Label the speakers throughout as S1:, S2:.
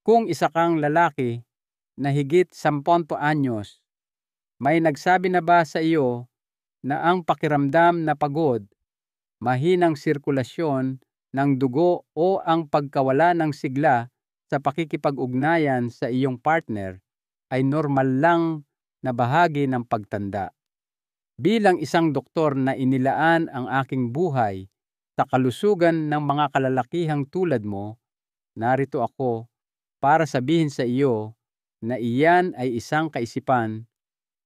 S1: Kung isa kang lalaki na higit 10 anyos, may nagsabi na ba sa iyo na ang pakiramdam na pagod, mahinang sirkulasyon ng dugo o ang pagkawala ng sigla sa pakikipag-ugnayan sa iyong partner ay normal lang na bahagi ng pagtanda? Bilang isang doktor na inilaan ang aking buhay sa kalusugan ng mga kalalakihang tulad mo, narito ako para sabihin sa iyo na iyan ay isang kaisipan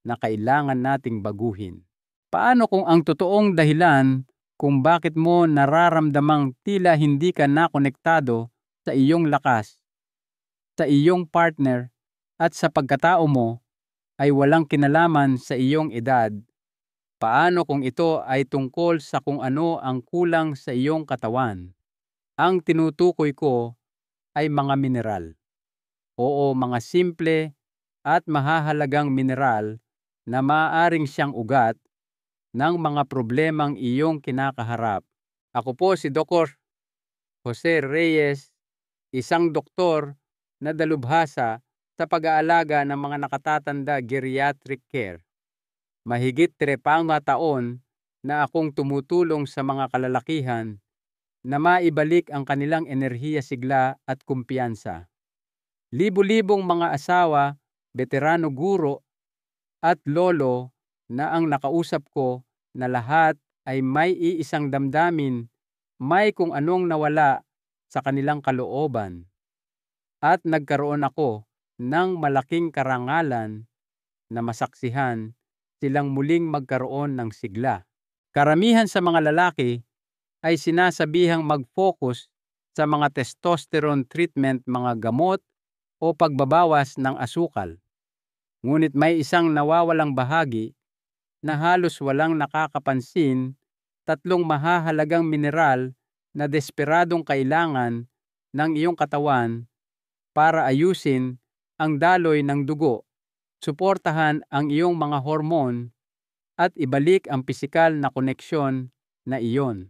S1: na kailangan nating baguhin. Paano kung ang totoong dahilan kung bakit mo nararamdamang tila hindi ka nakonektado sa iyong lakas, sa iyong partner at sa pagkatao mo ay walang kinalaman sa iyong edad? Paano kung ito ay tungkol sa kung ano ang kulang sa iyong katawan? Ang tinutukoy ko ay mga mineral. Oo, mga simple at mahahalagang mineral na maaaring siyang ugat ng mga problemang iyong kinakaharap. Ako po si Dr. Jose Reyes, isang doktor na dalubhasa sa pag-aalaga ng mga nakatatanda geriatric care. Mahigit 30 taon na akong tumutulong sa mga kalalakihan na maibalik ang kanilang enerhiya, sigla at kumpiyansa. Libo-libong mga asawa, veterano guro at lolo na ang nakausap ko na lahat ay may iisang damdamin, may kung anong nawala sa kanilang kalooban. At nagkaroon ako ng malaking karangalan na masaksihan silang muling magkaroon ng sigla. Karamihan sa mga lalaki ay sinasabihang mag-focus sa mga testosterone treatment, mga gamot o pagbabawas ng asukal. Ngunit may isang nawawalang bahagi na halos walang nakakapansin, 3 mahahalagang mineral na desperadong kailangan ng iyong katawan para ayusin ang daloy ng dugo, suportahan ang iyong mga hormone at ibalik ang pisikal na koneksyon na iyon.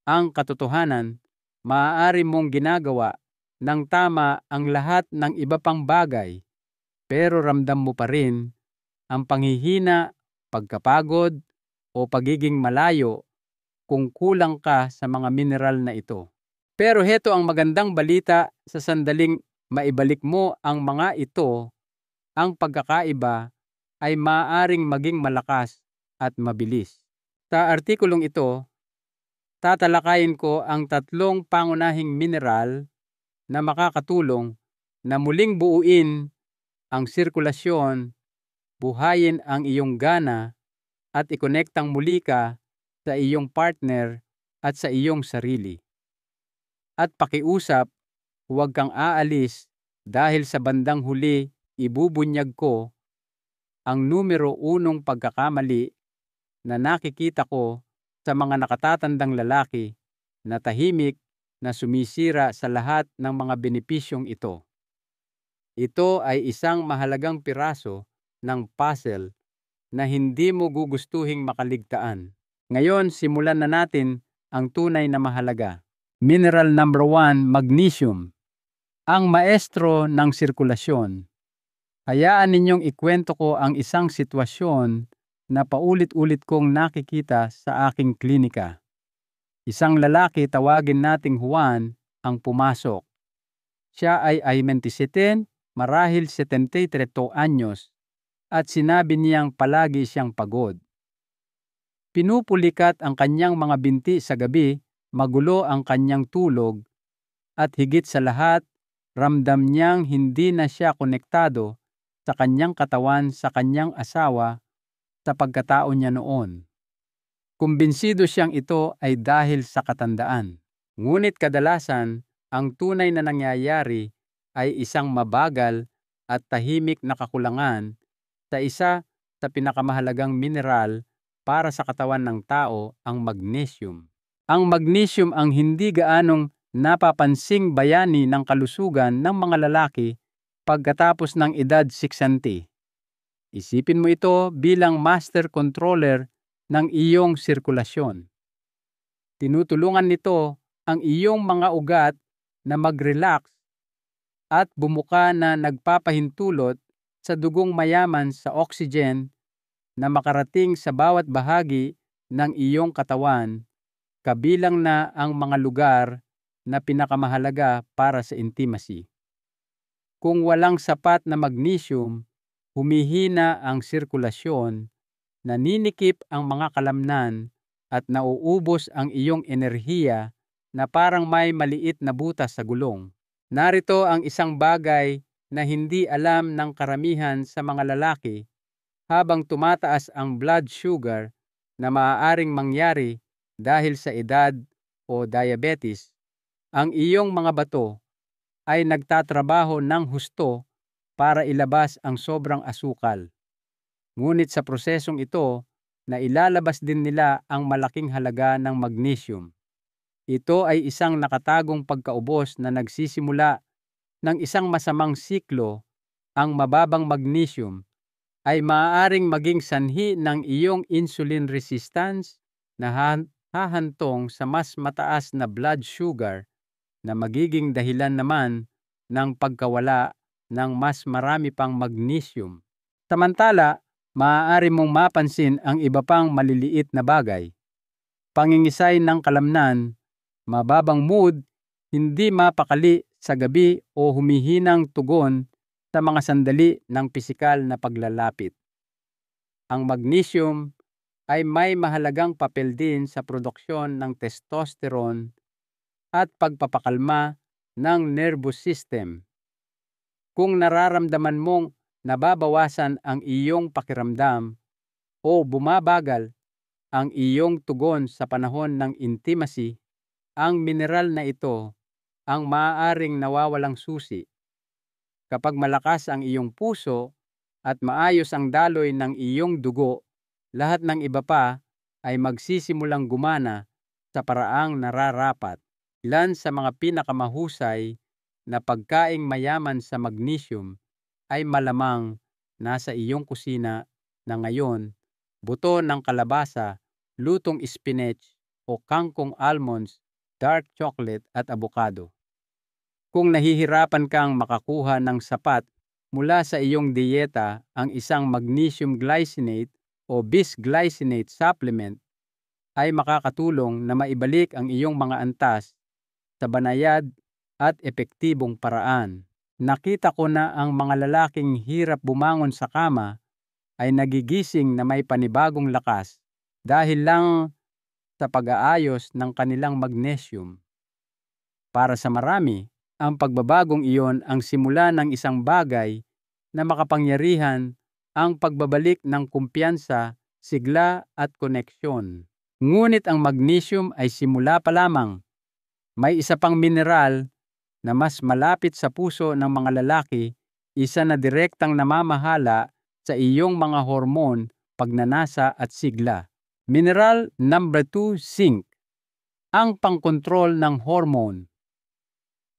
S1: Ang katotohanan, maaari mong ginagawa ng tama ang lahat ng iba pang bagay, pero ramdam mo pa rin ang panghihina, pagkapagod o pagiging malayo kung kulang ka sa mga mineral na ito. Pero heto ang magandang balita: sa sandaling maibalik mo ang mga ito, ang pagkakaiba ay maaaring maging malakas at mabilis. Sa artikulong ito, tatalakayin ko ang 3 pangunahing mineral na makakatulong na muling buuin ang sirkulasyon, buhayin ang iyong gana at ikonektang muli ka sa iyong partner at sa iyong sarili. At pakiusap, huwag kang aalis dahil sa bandang huli ibubunyag ko ang numero 1 pagkakamali na nakikita ko sa mga nakatatandang lalaki na tahimik na sumisira sa lahat ng mga benepisyong ito. Ito ay isang mahalagang piraso ng puzzle na hindi mo gugustuhing makaligtaan. Ngayon, simulan na natin ang tunay na mahalaga. Mineral number 1, magnesium. Ang maestro ng sirkulasyon. Hayaan ninyong ikwento ko ang isang sitwasyon na paulit-ulit kong nakikita sa aking klinika. Isang lalaki, tawagin nating Juan, ang pumasok. Siya ay 27, marahil 73 anyos, at sinabi niyang palagi siyang pagod. Pinupulikat ang kanyang mga binti sa gabi, magulo ang kanyang tulog, at higit sa lahat, ramdam niyang hindi na siya konektado sa kanyang katawan, sa kanyang asawa, sa pagkatao niya noon. Kumbinsido siyang ito ay dahil sa katandaan. Ngunit kadalasan, ang tunay na nangyayari ay isang mabagal at tahimik na kakulangan sa isa sa pinakamahalagang mineral para sa katawan ng tao, ang magnesium. Ang magnesium ang hindi gaanong napapansing bayani ng kalusugan ng mga lalaki pagkatapos ng edad 60. Isipin mo ito bilang master controller ng iyong sirkulasyon. Tinutulungan nito ang iyong mga ugat na mag-relax at bumuka na nagpapahintulot sa dugong mayaman sa oxygen na makarating sa bawat bahagi ng iyong katawan, kabilang na ang mga lugar na pinakamahalaga para sa intimacy. Kung walang sapat na magnesium, humihina ang sirkulasyon, naninikip ang mga kalamnan at nauubos ang iyong enerhiya na parang may maliit na butas sa gulong. Narito ang isang bagay na hindi alam ng karamihan sa mga lalaki habang tumataas ang blood sugar na maaaring mangyari dahil sa edad o diabetes. Ang iyong mga bato ay nagtatrabaho ng husto para ilabas ang sobrang asukal. Ngunit sa prosesong ito, na ilalabas din nila ang malaking halaga ng magnesium. Ito ay isang nakatagong pagkaubos na nagsisimula ng isang masamang siklo. Ang mababang magnesium ay maaaring maging sanhi ng iyong insulin resistance na hahantong sa mas mataas na blood sugar na magiging dahilan naman ng pagkawala ng mas marami pang magnesium. Samantala, maaari mong mapansin ang iba pang maliliit na bagay. Pangingisay ng kalamnan, mababang mood, hindi mapakali sa gabi o humihinang tugon sa mga sandali ng pisikal na paglalapit. Ang magnesium ay may mahalagang papel din sa produksyon ng testosterone at pagpapakalma ng nervous system. Kung nararamdaman mong nababawasan ang iyong pakiramdam o bumabagal ang iyong tugon sa panahon ng intimacy, ang mineral na ito ang maaaring nawawalang susi. Kapag malakas ang iyong puso at maayos ang daloy ng iyong dugo, lahat ng iba pa ay magsisimulang gumana sa paraang nararapat. Ilan sa mga pinakamahusay na pagkaing mayaman sa magnesium ay malamang nasa iyong kusina na ngayon: buto ng kalabasa, lutong spinach o kangkong almonds, dark chocolate at avocado. Kung nahihirapan kang makakuha ng sapat mula sa iyong dieta ang isang magnesium glycinate o bisglycinate supplement, ay makakatulong na maibalik ang iyong mga antas sa banayad at epektibong paraan. Nakita ko na ang mga lalaking hirap bumangon sa kama ay nagigising na may panibagong lakas dahil lang sa pag-aayos ng kanilang magnesium. Para sa marami, ang pagbabagong iyon ang simula ng isang bagay na makapangyarihan, ang pagbabalik ng kumpiyansa, sigla at koneksyon. Ngunit ang magnesium ay simula pa lamang. May isa pang mineral na mas malapit sa puso ng mga lalaki, isa na direktang namamahala sa iyong mga hormone, pagnanasa at sigla. Mineral number 2, zinc, ang pangkontrol ng hormone.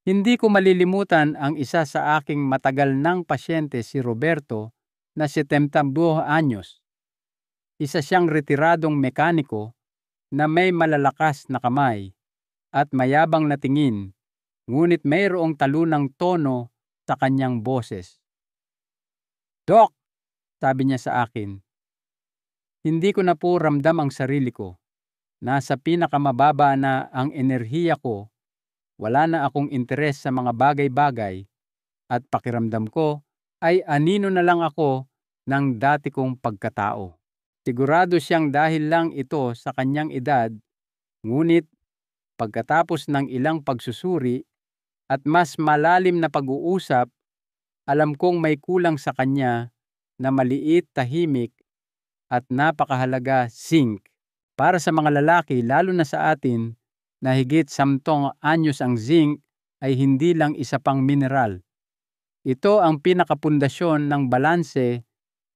S1: Hindi ko malilimutan ang isa sa aking matagal ng pasyente, si Roberto, na 72 anyos. Isa siyang retiradong mekaniko na may malalakas na kamay at mayabang na tingin, ngunit mayroong talunang tono sa kanyang boses. "Doc," sabi niya sa akin, "hindi ko na po ramdam ang sarili ko. Nasa pinakamababa na ang enerhiya ko. Wala na akong interes sa mga bagay-bagay at pakiramdam ko ay anino na lang ako ng dati kong pagkatao." Sigurado siyang dahil lang ito sa kanyang edad, ngunit pagkatapos ng ilang pagsusuri at mas malalim na pag-uusap, alam kong may kulang sa kanya na maliit, tahimik at napakahalaga: zinc. Para sa mga lalaki, lalo na sa atin, na higit 10 anyos, ang zinc ay hindi lang isa pang mineral. Ito ang pinakapundasyon ng balanse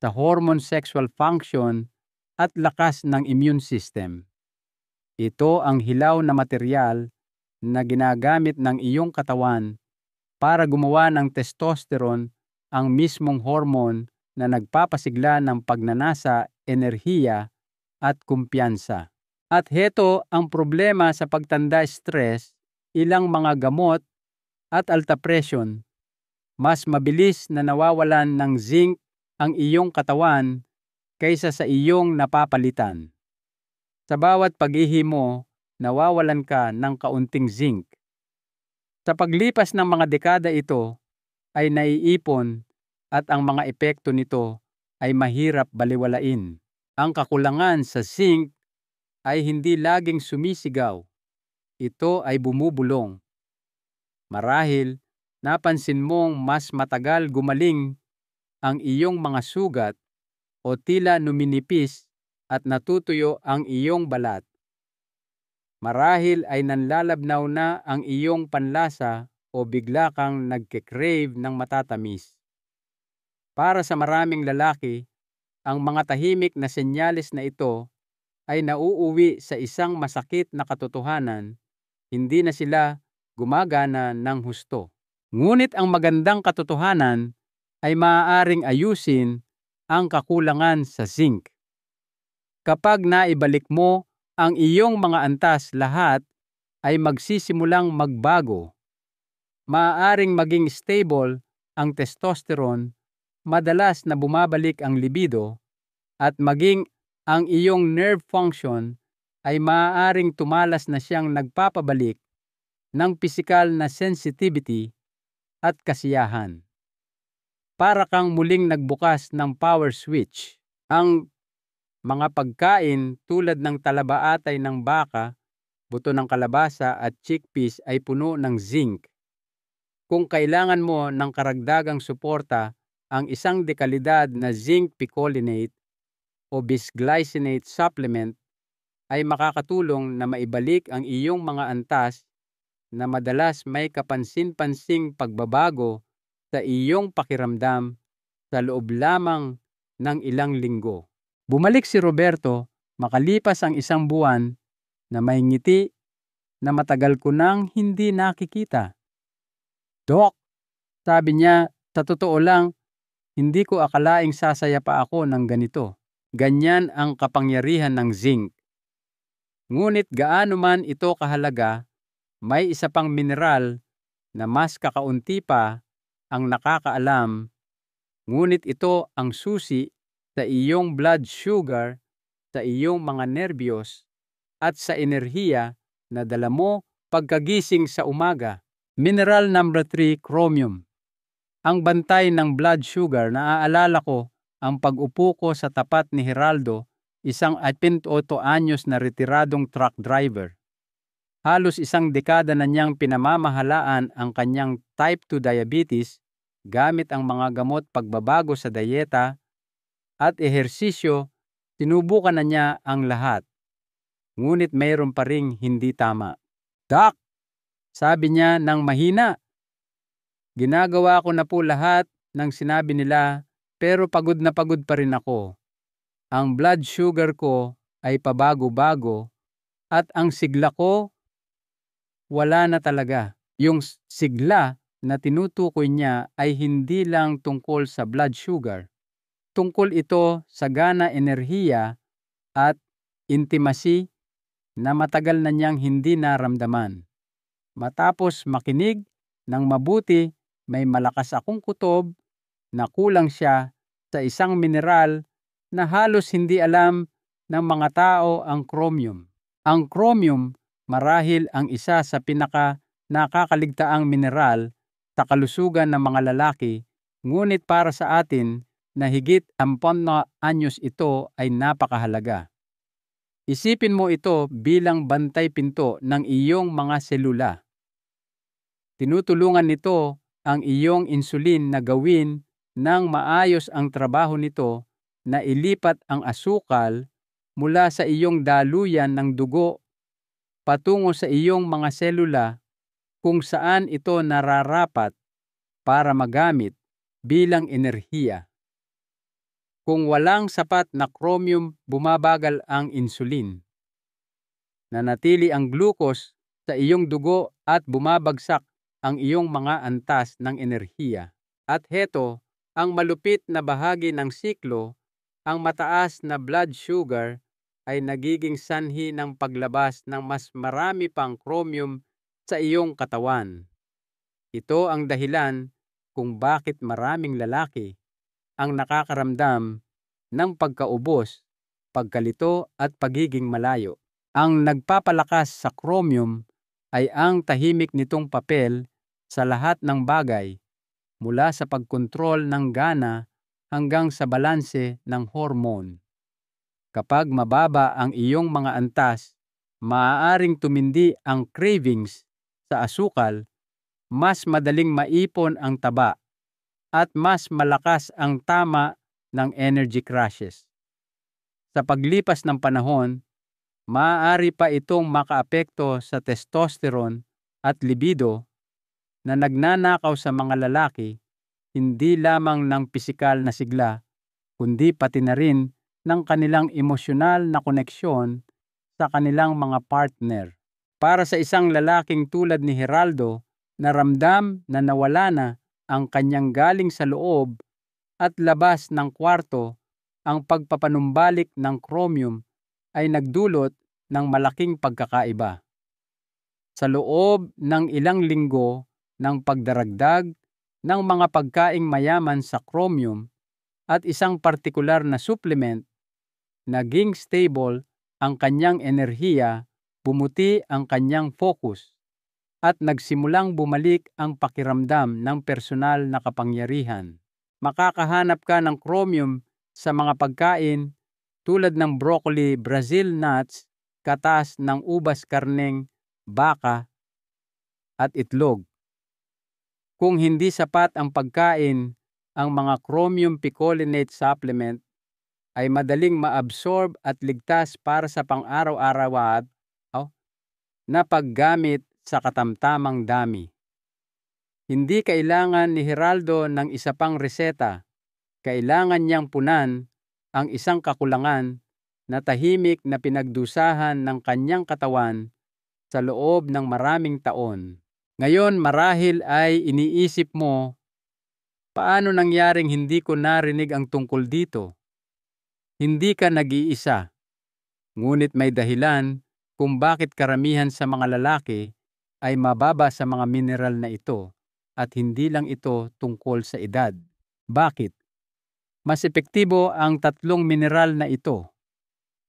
S1: sa hormone, sexual function at lakas ng immune system. Ito ang hilaw na materyal na ginagamit ng iyong katawan para gumawa ng testosterone, ang mismong hormone na nagpapasigla ng pagnanasa, enerhiya at kumpiyansa. At heto ang problema sa pagtanda: stress, ilang mga gamot at alta presyon mas mabilis na nawawalan ng zinc ang iyong katawan kaysa sa iyong napapalitan. Sa bawat pag-ihi mo, nawawalan ka ng kaunting zinc. Sa paglipas ng mga dekada ito ay naiipon at ang mga epekto nito ay mahirap baliwalain. Ang kakulangan sa zinc ay hindi laging sumisigaw. Ito ay bumubulong. Marahil, napansin mong mas matagal gumaling ang iyong mga sugat o tila numinipis at natutuyo ang iyong balat. Marahil ay nanlalabnaw na ang iyong panlasa o bigla kang nagke-crave ng matatamis. Para sa maraming lalaki, ang mga tahimik na senyales na ito ay nauuwi sa isang masakit na katotohanan, hindi na sila gumagana ng husto. Ngunit ang magandang katotohanan ay maaaring ayusin ang kakulangan sa zinc. Kapag naibalik mo ang iyong mga antas, lahat ay magsisimulang magbago. Maaaring maging stable ang testosterone, madalas na bumabalik ang libido, at maging ang iyong nerve function ay maaaring tumalas na siyang nagpapabalik ng pisikal na sensitivity at kasiyahan. Para kang muling nagbukas ng power switch. Ang mga pagkain tulad ng talaba-atay ng baka, buto ng kalabasa at chickpeas ay puno ng zinc. Kung kailangan mo ng karagdagang suporta, ang isang dekalidad na zinc picolinate o bisglycinate supplement ay makakatulong na maibalik ang iyong mga antas na madalas may kapansin-pansing pagbabago sa iyong pakiramdam sa loob lamang ng ilang linggo. Bumalik si Roberto makalipas ang 1 buwan na may ngiti na matagal ko nang hindi nakikita. "Dok," sabi niya, "sa totoo lang, hindi ko akalaing sasaya pa ako ng ganito. Ganyan ang kapangyarihan ng zinc. Ngunit gaano man ito kahalaga, may isa pang mineral na mas kakaunti pa ang nakakaalam, ngunit ito ang susi sa iyong blood sugar, sa iyong mga nerbiyos, at sa enerhiya na dala mo pagkagising sa umaga. Mineral number 3, chromium. Ang bantay ng blood sugar, naaalala ko ang pag-upo ko sa tapat ni Geraldo, isang 28 anyos na retiradong truck driver. Halos 1 dekada na niyang pinamamahalaan ang kanyang type 2 diabetes gamit ang mga gamot, pagbabago sa dayeta at ehersisyo. Sinubukan na niya ang lahat. Ngunit mayroon pa ring hindi tama. "Doc," sabi niya ng mahina, "ginagawa ko na po lahat ng sinabi nila, pero pagod na pagod pa rin ako. Ang blood sugar ko ay pabago-bago at ang sigla ko wala na talaga." Yung sigla na tinutukoy niya ay hindi lang tungkol sa blood sugar. Tungkol ito sa gana, enerhiya at intimacy na matagal na niyang hindi naramdaman. Matapos makinig ng mabuti, may malakas akong kutob na kulang siya sa isang mineral na halos hindi alam ng mga tao, ang chromium. Ang chromium marahil ang isa sa pinaka-nakakaligtaang mineral sa kalusugan ng mga lalaki, ngunit para sa atin na higit 10 na anyos ito ay napakahalaga. Isipin mo ito bilang bantay pinto ng iyong mga selula. Tinutulungan nito ang iyong insulin na gawin ng maayos ang trabaho nito na ilipat ang asukal mula sa iyong daluyan ng dugo patungo sa iyong mga selula kung saan ito nararapat para magamit bilang enerhiya. Kung walang sapat na chromium, bumabagal ang insulin. Nanatili ang glucose sa iyong dugo at bumabagsak ang iyong mga antas ng enerhiya. At heto, ang malupit na bahagi ng siklo, ang mataas na blood sugar ay nagiging sanhi ng paglabas ng mas marami pang chromium sa iyong katawan. Ito ang dahilan kung bakit maraming lalaki ang nakakaramdam ng pagkaubos, pagkalito at pagiging malayo. Ang nagpapalakas sa chromium ay ang tahimik nitong papel sa lahat ng bagay, mula sa pagkontrol ng gana hanggang sa balanse ng hormone. Kapag mababa ang iyong mga antas, maaaring tumindi ang cravings sa asukal, mas madaling maipon ang taba, at mas malakas ang tama ng energy crashes. Sa paglipas ng panahon, maaari pa itong makaapekto sa testosterone at libido na nagnanakaw sa mga lalaki, hindi lamang ng pisikal na sigla, kundi pati na rin ng kanilang emosyonal na koneksyon sa kanilang mga partner. Para sa isang lalaking tulad ni Geraldo na ramdam na nawala na ang kanyang galing sa loob at labas ng kwarto, ang pagpapanumbalik ng chromium ay nagdulot ng malaking pagkakaiba. Sa loob ng ilang linggo ng pagdaragdag ng mga pagkaing mayaman sa chromium at isang partikular na supplement, naging stable ang kanyang enerhiya, bumuti ang kanyang focus, at nagsimulang bumalik ang pakiramdam ng personal na kapangyarihan. Makakahanap ka ng chromium sa mga pagkain tulad ng broccoli, Brazil nuts, katas ng ubas karneng baka, at itlog. Kung hindi sapat ang pagkain, ang mga chromium picolinate supplement ay madaling maabsorb at ligtas para sa pang-araw-araw na paggamit sa katamtamang dami. Hindi kailangan ni Geraldo ng isa pang reseta. Kailangan niyang punan ang isang kakulangan na tahimik na pinagdusahan ng kanyang katawan sa loob ng maraming taon. Ngayon marahil ay iniisip mo, paano nangyaring hindi ko narinig ang tungkol dito? Hindi ka nag-iisa, ngunit may dahilan kung bakit karamihan sa mga lalaki ay mababa sa mga mineral na ito, at hindi lang ito tungkol sa edad. Bakit? Mas epektibo ang tatlong mineral na ito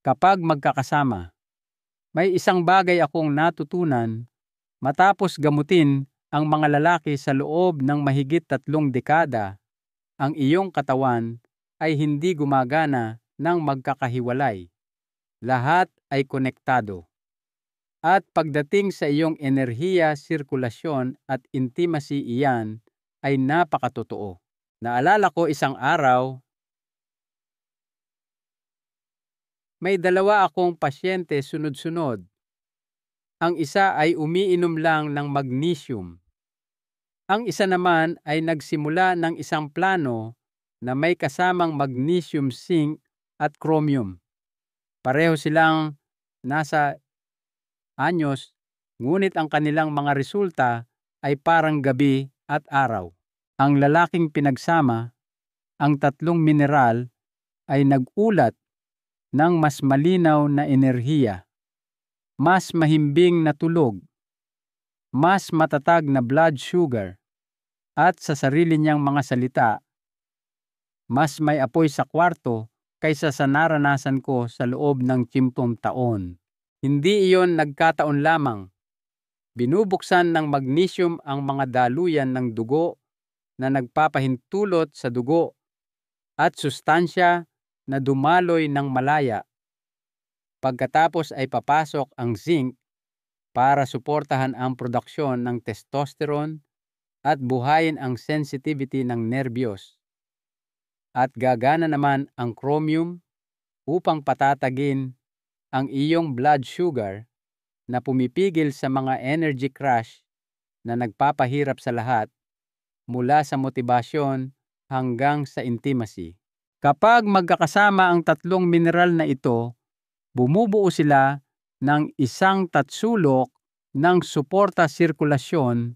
S1: kapag magkakasama. May isang bagay akong natutunan matapos gamutin ang mga lalaki sa loob ng mahigit 3 dekada. Ang iyong katawan ay hindi gumagana ng magkakahiwalay. Lahat ay konektado. At pagdating sa iyong enerhiya, sirkulasyon at intimacy, iyan ay napakatotoo. Naalala ko isang araw, may 2 akong pasyente sunod-sunod. Ang isa ay umiinom lang ng magnesium. Ang isa naman ay nagsimula ng isang plano na may kasamang magnesium, zinc at chromium. Pareho silang nasa anyos, ngunit ang kanilang mga resulta ay parang gabi at araw. Ang lalaking pinagsama ang 3 mineral ay nag-ulat ng mas malinaw na enerhiya, mas mahimbing na tulog, mas matatag na blood sugar, at sa sarili niyang mga salita, mas may apoy sa kwarto kaysa sa naranasan ko sa loob ng 10 taon. Hindi iyon nagkataon lamang. Binubuksan ng magnesium ang mga daluyan ng dugo na nagpapahintulot sa dugo at sustansya na dumaloy ng malaya. Pagkatapos ay papasok ang zinc para suportahan ang produksyon ng testosterone at buhayin ang sensitivity ng nerbiyos. At gagana naman ang chromium upang patatagin ang iyong blood sugar na pumipigil sa mga energy crash na nagpapahirap sa lahat, mula sa motibasyon hanggang sa intimacy. Kapag magkakasama ang 3 mineral na ito, bumubuo sila ng isang tatsulok ng suporta sirkulasyon,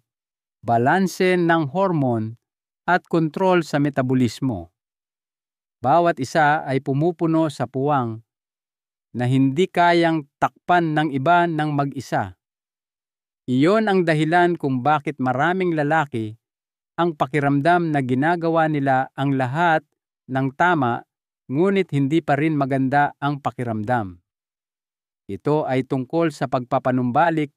S1: balanse ng hormone at kontrol sa metabolismo. Bawat isa ay pumupuno sa puwang na hindi kayang takpan ng iba ng mag-isa. Iyon ang dahilan kung bakit maraming lalaki ang pakiramdam na ginagawa nila ang lahat ng tama, ngunit hindi pa rin maganda ang pakiramdam. Ito ay tungkol sa pagpapanumbalik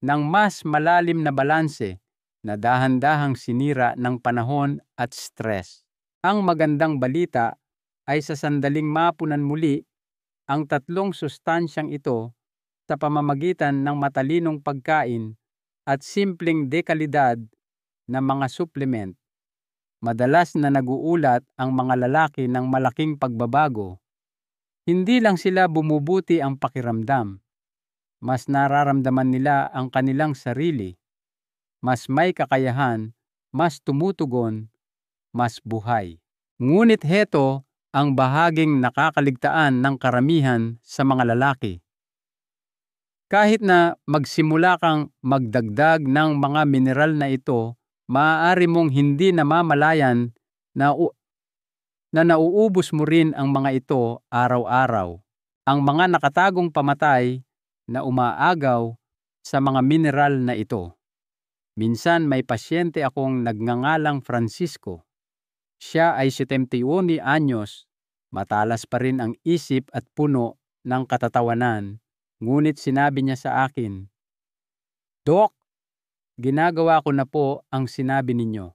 S1: ng mas malalim na balanse na dahan-dahang sinira ng panahon at stress. Ang magandang balita ay sa sandaling mapunan muli ang tatlong sustansyang ito sa pamamagitan ng matalinong pagkain at simpleng dekalidad na mga supplement. Madalas na naguulat ang mga lalaki ng malaking pagbabago. Hindi lang sila bumubuti ang pakiramdam. Mas nararamdaman nila ang kanilang sarili. Mas may kakayahan, mas tumutugon, mas buhay. Ngunit heto ang bahaging nakakaligtaan ng karamihan sa mga lalaki. Kahit na magsimula kang magdagdag ng mga mineral na ito, maaari mong hindi namamalayan na nauubos mo rin ang mga ito araw-araw. Ang mga nakatagong pamatay na umaagaw sa mga mineral na ito. Minsan may pasyente akong nagngangalang Francisco. Siya ay 71 anyos, matalas pa rin ang isip at puno ng katatawanan. Ngunit sinabi niya sa akin, "Dok, ginagawa ko na po ang sinabi ninyo.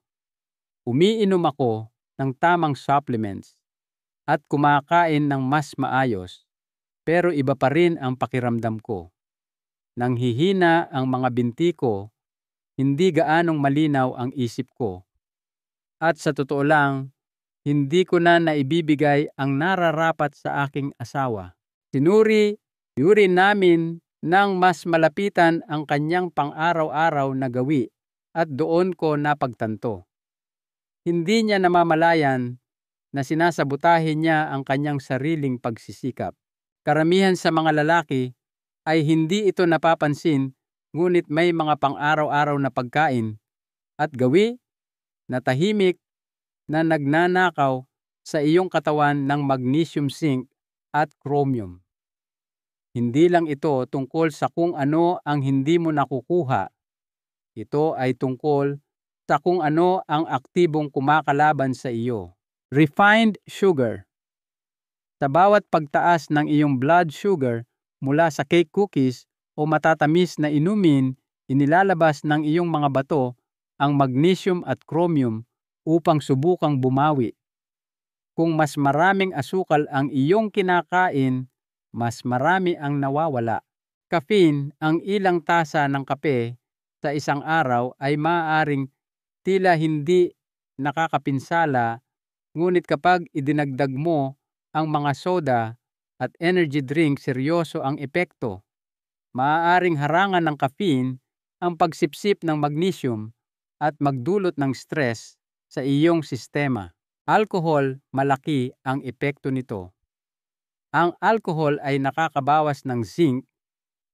S1: Umiinom ako ng tamang supplements at kumakain ng mas maayos, pero iba pa rin ang pakiramdam ko. Nanghihina ang mga binti ko, hindi gaanong malinaw ang isip ko. At sa totoo lang, hindi ko na naibibigay ang nararapat sa aking asawa." Yuri namin nang mas malapitan ang kanyang pang-araw-araw na gawi at doon ko napagtanto. Hindi niya namamalayan na sinasabotahe niya ang kanyang sariling pagsisikap. Karamihan sa mga lalaki ay hindi ito napapansin, ngunit may mga pang-araw-araw na pagkain at gawi na tahimik na nagnanakaw sa iyong katawan ng magnesium zinc at chromium. Hindi lang ito tungkol sa kung ano ang hindi mo nakukuha. Ito ay tungkol sa kung ano ang aktibong kumakalaban sa iyo. Refined sugar. Sa bawat pagtaas ng iyong blood sugar mula sa cake cookies o matatamis na inumin, inilalabas ng iyong mga bato ang magnesium at chromium upang subukang bumawi. Kung mas maraming asukal ang iyong kinakain, mas marami ang nawawala. Caffeine, ang ilang tasa ng kape sa isang araw ay maaaring tila hindi nakakapinsala, ngunit kapag idinagdag mo ang mga soda at energy drink, seryoso ang epekto. Maaaring harangan ng caffeine ang pagsipsip ng magnesium at magdulot ng stress sa iyong sistema. Alcohol, malaki ang epekto nito. Ang alcohol ay nakakabawas ng zinc,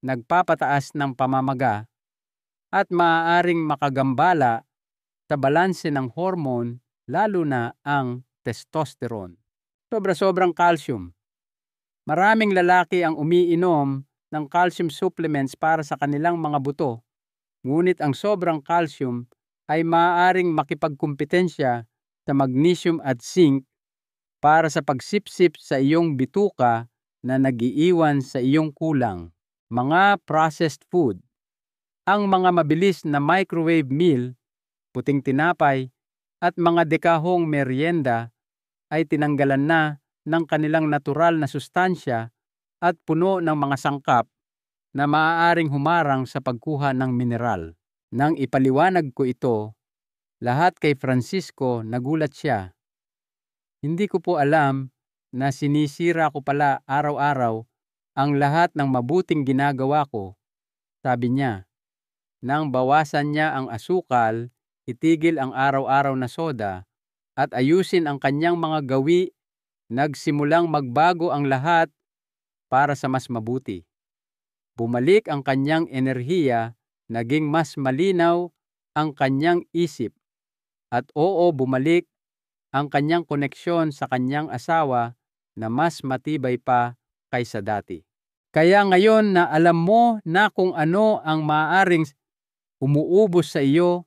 S1: nagpapataas ng pamamaga, at maaaring makagambala sa balanse ng hormone, lalo na ang testosterone. Sobra-sobrang calcium. Maraming lalaki ang umiinom ng calcium supplements para sa kanilang mga buto, ngunit ang sobrang calcium ay maaaring makipagkumpetensya sa magnesium at zinc para sa pagsipsip sa iyong bituka na nag-iiwan sa iyong kulang. Mga processed food. Ang mga mabilis na microwave meal, puting tinapay, at mga dekahong merienda ay tinanggalan na ng kanilang natural na sustansya at puno ng mga sangkap na maaaring humarang sa pagkuha ng mineral. Nang ipaliwanag ko ito, lahat kay Francisco, nagulat siya. Hindi ko po alam na sinisira ko pala araw-araw ang lahat ng mabuting ginagawa ko, sabi niya. Nang bawasan niya ang asukal, itigil ang araw-araw na soda, at ayusin ang kanyang mga gawi, nagsimulang magbago ang lahat para sa mas mabuti. Bumalik ang kanyang enerhiya, naging mas malinaw ang kanyang isip, at bumalik ang kanyang koneksyon sa kanyang asawa na mas matibay pa kaysa dati. Kaya ngayon na alam mo na kung ano ang maaaring umuubos sa iyo,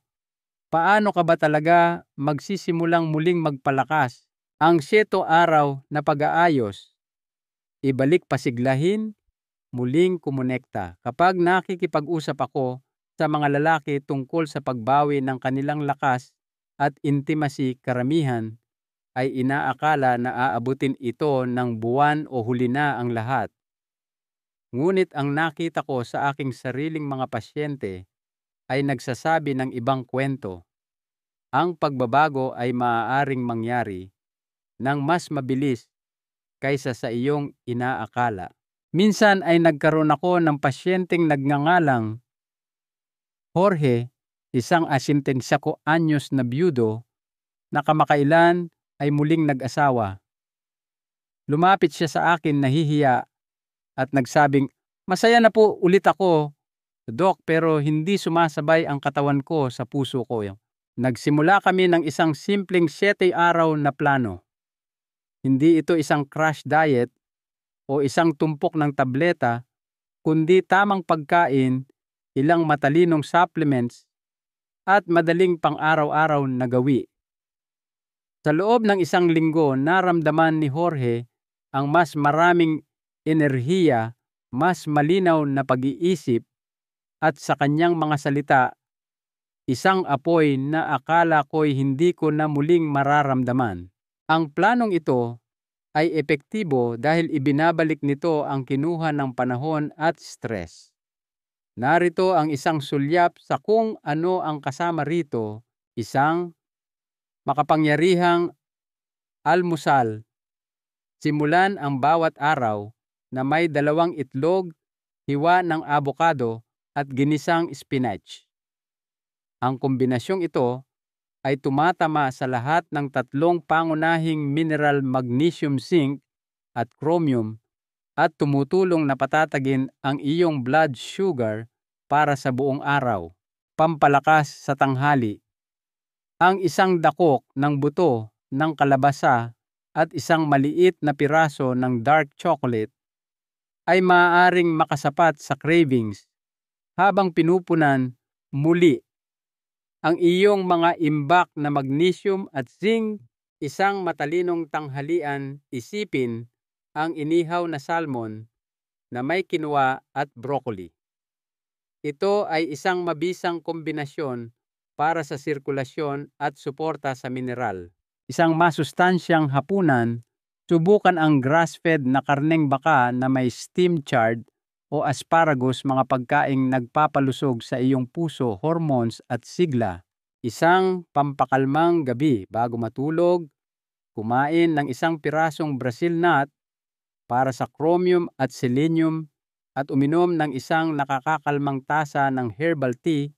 S1: Paano ka ba talaga magsisimulang muling magpalakas ang 7 araw na pag-aayos? Ibalik pasiglahin, muling kumonekta. Kapag nakikipag-usap ako sa mga lalaki tungkol sa pagbawi ng kanilang lakas at intimacy, karamihan ay inaakala na aabutin ito ng buwan o huli na ang lahat. Ngunit ang nakita ko sa aking sariling mga pasyente ay nagsasabi ng ibang kwento. Ang pagbabago ay maaaring mangyari ng mas mabilis kaysa sa iyong inaakala. Minsan ay nagkaroon ako ng pasyenteng nagngangalang Jorge, isang 85 anyos na byudo na kamakailan ay muling nag-asawa. Lumapit siya sa akin nahihiya at nagsabing, "Masaya na po ulit ako, Doc, pero hindi sumasabay ang katawan ko sa puso ko." Nagsimula kami ng isang simpleng 7 araw na plano. Hindi ito isang crash diet o isang tumpok ng tableta, kundi tamang pagkain, ilang matalinong supplements, at madaling pang-araw-araw na gawi. Sa loob ng isang linggo, naramdaman ni Jorge ang mas maraming enerhiya, mas malinaw na pag-iisip, at sa kanyang mga salita, isang apoy na akala ko'y hindi ko na muling mararamdaman. Ang planong ito ay epektibo dahil ibinabalik nito ang kinuha ng panahon at stress. Narito ang isang sulyap sa kung ano ang kasama rito: isang makapangyarihang almusal. Simulan ang bawat araw na may 2 itlog, hiwa ng abokado at ginisang spinach. Ang kombinasyong ito ay tumatama sa lahat ng 3 pangunahing mineral, magnesium, zinc at chromium, at tumutulong na patatagin ang iyong blood sugar para sa buong araw. Pampalakas sa tanghali. Ang isang dakok ng buto ng kalabasa at isang maliit na piraso ng dark chocolate ay maaaring makasapat sa cravings habang pinupunan muli ang iyong mga imbak na magnesium at zinc. Isang matalinong tanghalian, isipin ang inihaw na salmon na may quinoa at broccoli. Ito ay isang mabisang kombinasyon para sa sirkulasyon at suporta sa mineral. Isang masustansyang hapunan, subukan ang grass-fed na karneng baka na may steam chard o asparagus, mga pagkaing nagpapalusog sa iyong puso, hormones at sigla. Isang pampakalmang gabi bago matulog, kumain ng isang pirasong Brazil nut para sa chromium at selenium at uminom ng isang nakakakalmang tasa ng herbal tea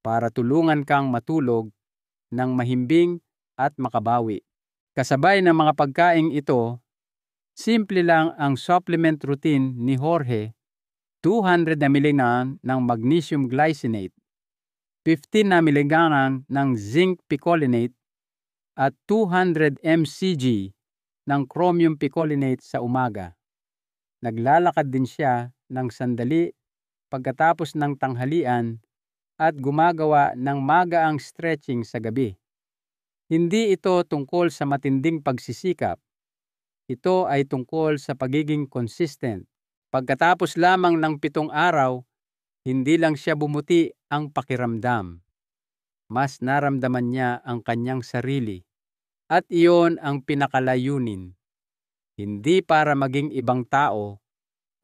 S1: para tulungan kang matulog ng mahimbing at makabawi. Kasabay ng mga pagkaing ito, simple lang ang supplement routine ni Jorge: 200 mg ng magnesium glycinate, 15 mg ng zinc picolinate, at 200 mcg ng chromium picolinate sa umaga. Naglalakad din siya ng sandali pagkatapos ng tanghalian at gumagawa ng magaang stretching sa gabi. Hindi ito tungkol sa matinding pagsisikap. Ito ay tungkol sa pagiging consistent. Pagkatapos lamang ng 7 araw, hindi lang siya bumuti ang pakiramdam. Mas naramdaman niya ang kanyang sarili. At iyon ang pinakalayunin. Hindi para maging ibang tao,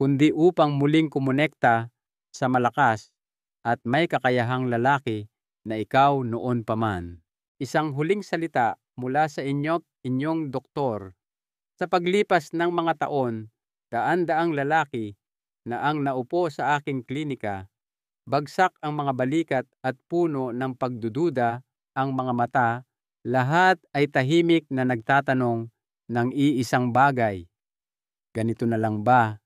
S1: kundi upang muling kumonekta sa malakas at may kakayahang lalaki na ikaw noon pa man. Isang huling salita mula sa inyong doktor. Sa paglipas ng mga taon, daan-daang lalaki na ang naupo sa aking klinika, bagsak ang mga balikat at puno ng pagdududa ang mga mata, lahat ay tahimik na nagtatanong ng iisang bagay: ganito na lang ba?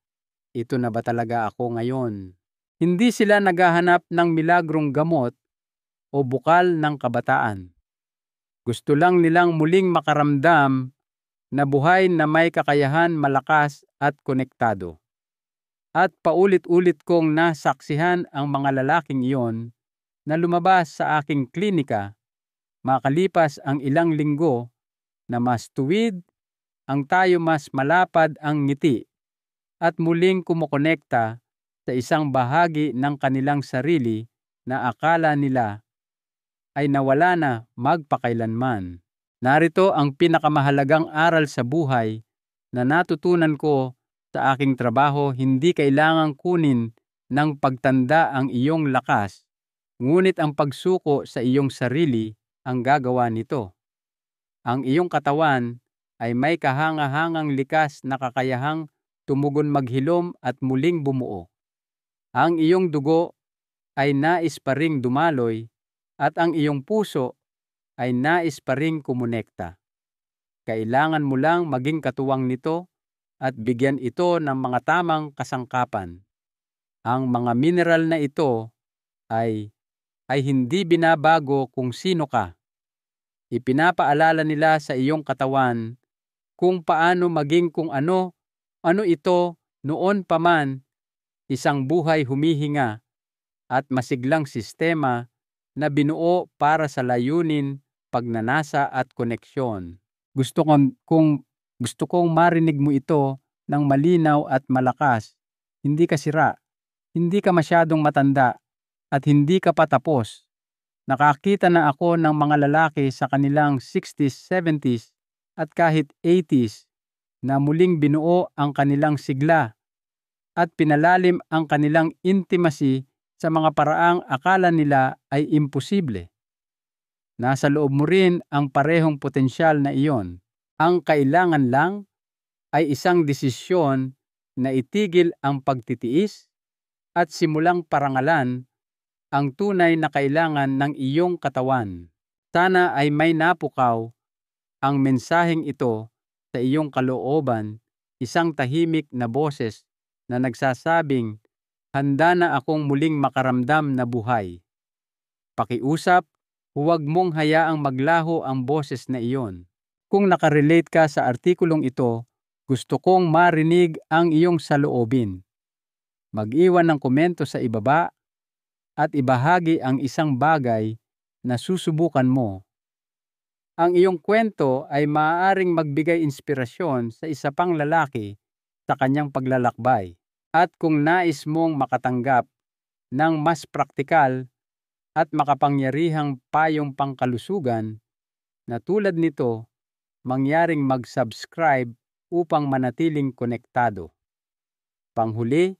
S1: Ito na ba talaga ako ngayon? Hindi sila naghahanap ng milagrong gamot o bukal ng kabataan. Gusto lang nilang muling makaramdam na buhay na may kakayahan, malakas at konektado. At paulit-ulit kong nasaksihan ang mga lalaking iyon na lumabas sa aking klinika Makalipas ang ilang linggo na mas tuwid, ang tayo mas malapad ang ngiti at muling kumukonekta sa isang bahagi ng kanilang sarili na akala nila ay nawala na magpakailanman. Narito ang pinakamahalagang aral sa buhay na natutunan ko sa aking trabaho: hindi kailangang kunin ng pagtanda ang iyong lakas, ngunit ang pagsuko sa iyong sarili ang gagawa nito. Ang iyong katawan ay may kahangahangang likas na kakayahang tumugon, maghilom at muling bumuo. Ang iyong dugo ay nais pa ring dumaloy at ang iyong puso ay nais pa ring kumonekta. Kailangan mo lang maging katuwang nito at bigyan ito ng mga tamang kasangkapan. Ang mga mineral na ito ay hindi binabago kung sino ka. Ipinapaalala nila sa iyong katawan kung paano maging kung ano ito noon pa man, isang buhay humihinga at masiglang sistema na binuo para sa layunin, pagnanasa at koneksyon. Gusto kong marinig mo ito ng malinaw at malakas. Hindi ka sira, hindi ka masyadong matanda, at hindi ka pa tapos. Nakakita na ako ng mga lalaki sa kanilang 60s, 70s at kahit 80s na muling binuo ang kanilang sigla at pinalalim ang kanilang intimacy sa mga paraang akala nila ay imposible. Nasa loob mo rin ang parehong potensyal na iyon. Ang kailangan lang ay isang desisyon na itigil ang pagtitiis at simulang parangalan ang tunay na kailangan ng iyong katawan. Sana ay may napukaw ang mensaheng ito sa iyong kalooban, isang tahimik na boses na nagsasabing, handa na akong muling makaramdam na buhay. Pakiusap, huwag mong hayaang maglaho ang boses na iyon. Kung nakarelate ka sa artikulong ito, gusto kong marinig ang iyong saloobin. Mag-iwan ng komento sa ibaba at ibahagi ang isang bagay na susubukan mo. Ang iyong kwento ay maaaring magbigay inspirasyon sa isa pang lalaki sa kanyang paglalakbay. At kung nais mong makatanggap ng mas praktikal at makapangyarihang payong pangkalusugan na tulad nito, mangyaring mag-subscribe upang manatiling konektado. Panghuli,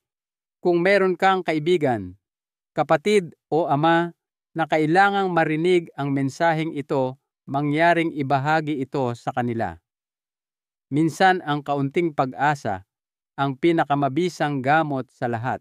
S1: kung meron kang kaibigan, kapatid o ama na kailangang marinig ang mensaheng ito, mangyaring ibahagi ito sa kanila. Minsan ang kaunting pag-asa ang pinakamabisang gamot sa lahat.